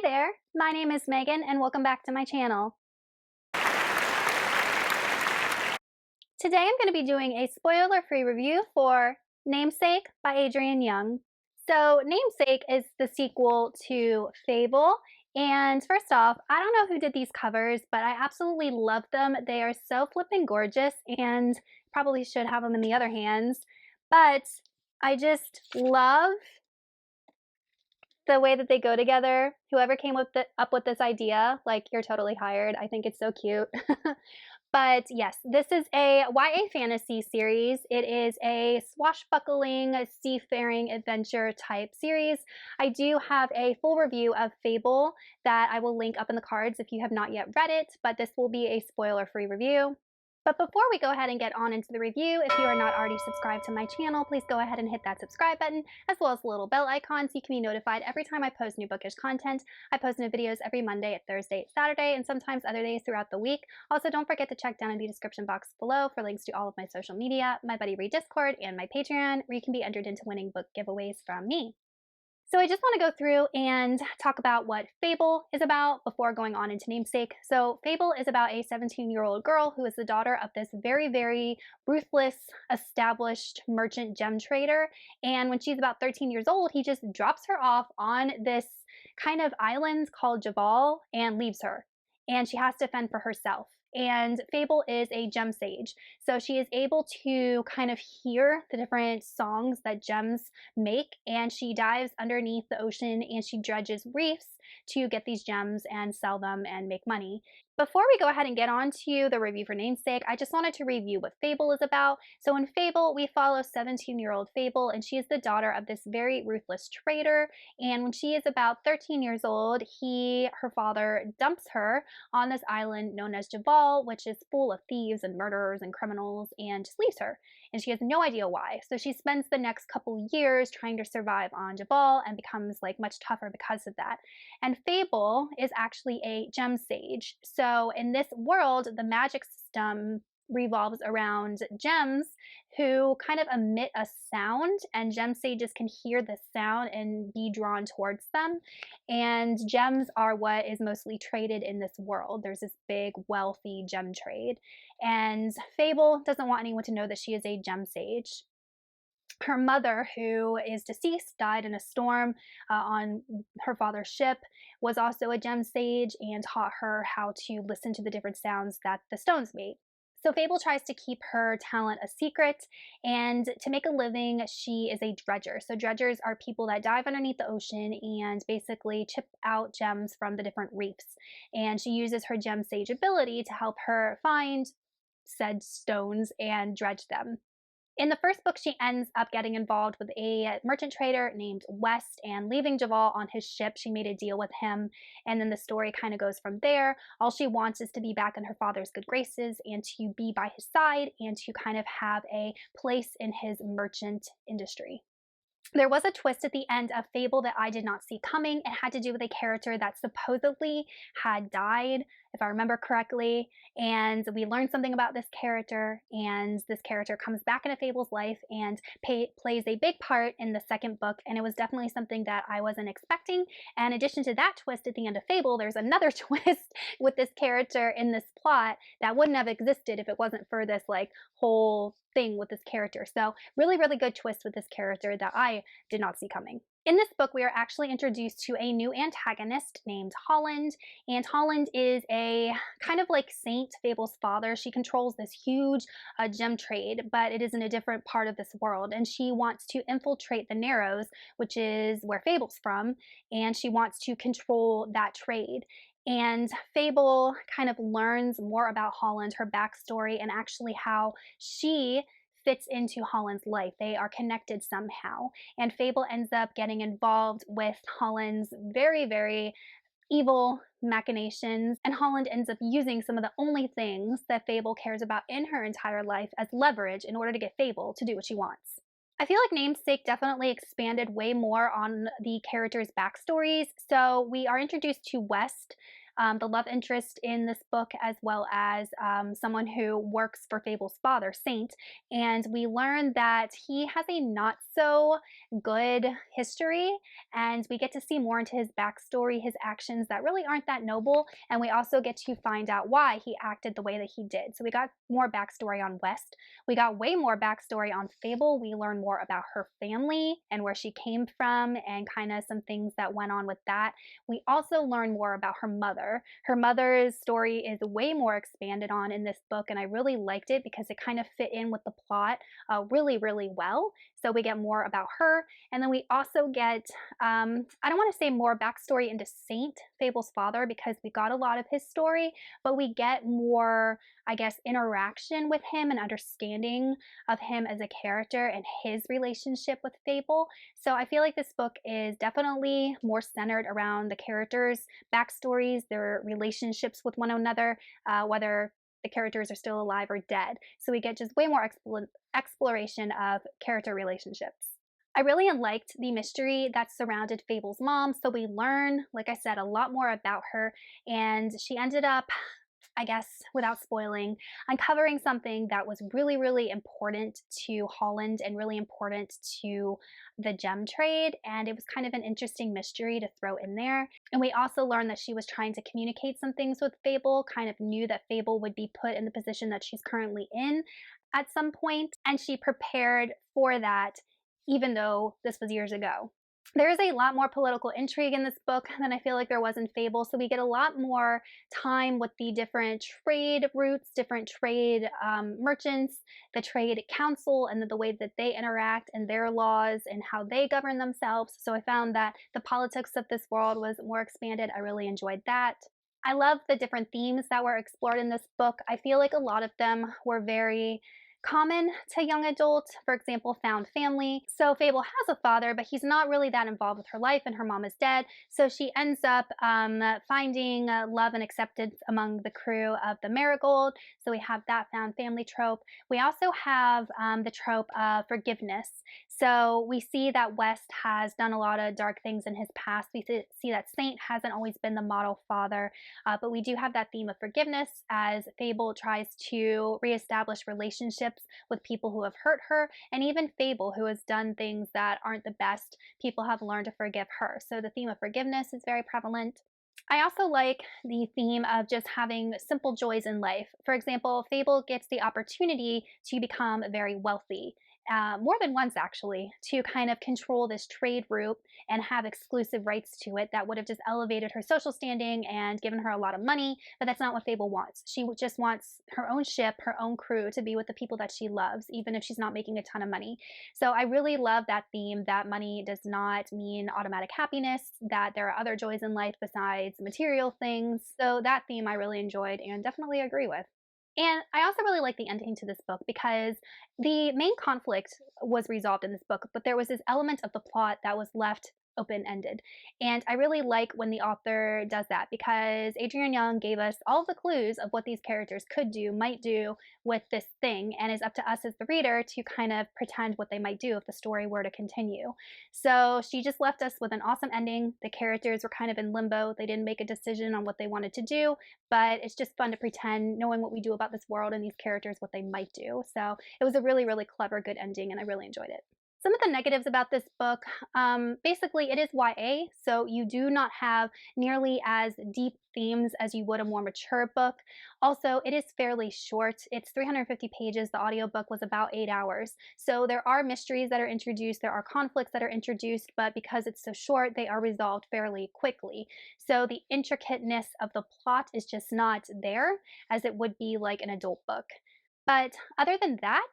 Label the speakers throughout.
Speaker 1: there, my name is Megan and welcome back to my channel. Today I'm going to be doing a spoiler-free review for Namesake by Adrienne Young. So Namesake is the sequel to Fable, and first off, I don't know who did these covers, but I absolutely love them. They are so flippin' gorgeous and probably should have them in the other hands, but I just love the way that they go together. Whoever came up with this idea, like, you're totally hired. I think it's so cute. But yes, this is a YA fantasy series. It is a swashbuckling, seafaring adventure type series. I do have a full review of Fable that I will link up in the cards if you have not yet read it, but this will be a spoiler-free review. But before we go ahead and get on into the review, if you are not already subscribed to my channel, please go ahead and hit that subscribe button, as well as the little bell icon so you can be notified every time I post new bookish content. I post new videos every Monday, Thursday, Saturday, and sometimes other days throughout the week. Also, don't forget to check down in the description box below for links to all of my social media, my Buddy Read Discord, and my Patreon, where you can be entered into winning book giveaways from me. So I just want to go through and talk about what Fable is about before going on into Namesake. So Fable is about a 17-year-old girl who is the daughter of this very, very ruthless, established merchant gem trader. And when she's about 13 years old, he just drops her off on this kind of island called Javal and leaves her. And she has to fend for herself. And Fable is a gem sage, so she is able to kind of hear the different songs that gems make, and she dives underneath the ocean and she dredges reefs to get these gems and sell them and make money. Before we go ahead and get on to the review for Namesake, I just wanted to review what Fable is about. So in Fable, we follow 17-year-old Fable, and she is the daughter of this very ruthless trader. And when she is about 13 years old, her father dumps her on this island known as Javal, which is full of thieves and murderers and criminals, and just leaves her. And she has no idea why. So she spends the next couple years trying to survive on Javal and becomes like much tougher because of that. And Fable is actually a gem sage. So in this world, the magic system revolves around gems who kind of emit a sound, and gem sages can hear the sound and be drawn towards them. And gems are what is mostly traded in this world. There's this big, wealthy gem trade. And Fable doesn't want anyone to know that she is a gem sage. Her mother, who is deceased, died in a storm on her father's ship, was also a gem sage and taught her how to listen to the different sounds that the stones made. So Fable tries to keep her talent a secret, and to make a living, she is a dredger. So dredgers are people that dive underneath the ocean and basically chip out gems from the different reefs. And she uses her gem sage ability to help her find said stones and dredge them. In the first book, she ends up getting involved with a merchant trader named West, and leaving Javal on his ship, she made a deal with him, and then the story kind of goes from there. All she wants is to be back in her father's good graces and to be by his side and to kind of have a place in his merchant industry. There was a twist at the end of Fable that I did not see coming. It had to do with a character that supposedly had died, if I remember correctly, and we learned something about this character, and this character comes back into Fable's life and plays a big part in the second book, and it was definitely something that I wasn't expecting. And in addition to that twist at the end of Fable, there's another twist with this character in this plot that wouldn't have existed if it wasn't for this like whole thing with this character. So really, really good twist with this character that I did not see coming. In this book, we are actually introduced to a new antagonist named Holland, and Holland is a kind of like Saint, Fable's father. She controls this huge gem trade, but it is in a different part of this world, and she wants to infiltrate the Narrows, which is where Fable's from, and she wants to control that trade. And Fable kind of learns more about Holland, her backstory, and actually how she fits into Holland's life. They are connected somehow. And Fable ends up getting involved with Holland's very, very evil machinations, and Holland ends up using some of the only things that Fable cares about in her entire life as leverage in order to get Fable to do what she wants. I feel like Namesake definitely expanded way more on the characters' backstories. So we are introduced to West, the love interest in this book, as well as someone who works for Fable's father, Saint. And we learn that he has a not so good history, and we get to see more into his backstory, his actions that really aren't that noble. And we also get to find out why he acted the way that he did. So we got more backstory on West. We got way more backstory on Fable. We learn more about her family and where she came from and kind of some things that went on with that. We also learn more about her mother. Her mother's story is way more expanded on in this book, and I really liked it because it kind of fit in with the plot really, really well. So we get more about her, and then we also get, I don't want to say more backstory into Saint, Fable's father, because we got a lot of his story, but we get more, I guess, interaction with him and understanding of him as a character and his relationship with Fable. So I feel like this book is definitely more centered around the characters' backstories, their relationships with one another, whether the characters are still alive or dead. So we get just way more exploration of character relationships. I really liked the mystery that surrounded Fable's mom. So we learn, like I said, a lot more about her. And she ended up, I guess, without spoiling, uncovering something that was really, really important to Holland and really important to the gem trade. And it was kind of an interesting mystery to throw in there. And we also learned that she was trying to communicate some things with Fable, kind of knew that Fable would be put in the position that she's currently in at some point, and she prepared for that, even though this was years ago. There is a lot more political intrigue in this book than I feel like there was in Fable, so we get a lot more time with the different trade routes, different trade merchants, the trade council, and the way that they interact and their laws and how they govern themselves. So I found that the politics of this world was more expanded. I really enjoyed that. I love the different themes that were explored in this book. I feel like a lot of them were very common to young adults. For example, found family. So Fable has a father, but he's not really that involved with her life, and her mom is dead. So she ends up finding love and acceptance among the crew of the Marigold. So we have that found family trope. We also have the trope of forgiveness. So we see that West has done a lot of dark things in his past. We see that Saint hasn't always been the model father, but we do have that theme of forgiveness as Fable tries to reestablish relationships with people who have hurt her, and even Fable, who has done things that aren't the best. People have learned to forgive her. So the theme of forgiveness is very prevalent. I also like the theme of just having simple joys in life. For example, Fable gets the opportunity to become very wealthy. More than once, actually, to kind of control this trade route and have exclusive rights to it that would have just elevated her social standing and given her a lot of money. But that's not what Fable wants. She just wants her own ship, her own crew, to be with the people that she loves, even if she's not making a ton of money. So I really love that theme, that money does not mean automatic happiness, that there are other joys in life besides material things. So that theme I really enjoyed and definitely agree with. And I also really like the ending to this book because the main conflict was resolved in this book, but there was this element of the plot that was left open ended. And I really like when the author does that because Adrienne Young gave us all the clues of what these characters could do, might do with this thing, and it's up to us as the reader to kind of pretend what they might do if the story were to continue. So she just left us with an awesome ending. The characters were kind of in limbo. They didn't make a decision on what they wanted to do, but it's just fun to pretend, knowing what we do about this world and these characters, what they might do. So it was a really, really clever, good ending, and I really enjoyed it. Some of the negatives about this book, basically it is YA, so you do not have nearly as deep themes as you would a more mature book. Also, it is fairly short. It's 350 pages. The audiobook was about 8 hours. So there are mysteries that are introduced, there are conflicts that are introduced, but because it's so short, they are resolved fairly quickly. So the intricateness of the plot is just not there as it would be like an adult book. But other than that,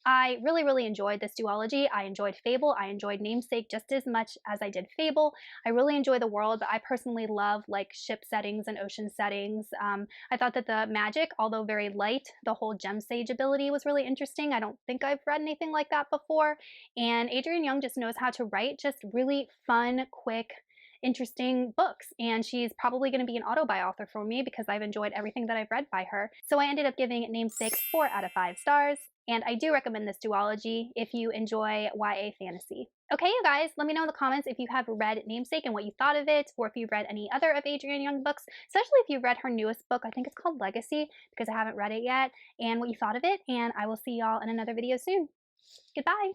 Speaker 1: I really, really enjoyed this duology. I enjoyed Fable. I enjoyed Namesake just as much as I did Fable. I really enjoy the world, but I personally love like ship settings and ocean settings. I thought that the magic, although very light, the whole gem sage ability was really interesting. I don't think I've read anything like that before. And Adrienne Young just knows how to write just really fun, quick, interesting books, and she's probably going to be an auto-buy author for me because I've enjoyed everything that I've read by her. So I ended up giving Namesake 4 out of 5 stars, and I do recommend this duology if you enjoy YA fantasy. Okay, you guys, let me know in the comments if you have read Namesake and what you thought of it, or if you've read any other of Adrienne Young books, especially if you've read her newest book. I think it's called Legacy, because I haven't read it yet, and what you thought of it, and I will see y'all in another video soon. Goodbye!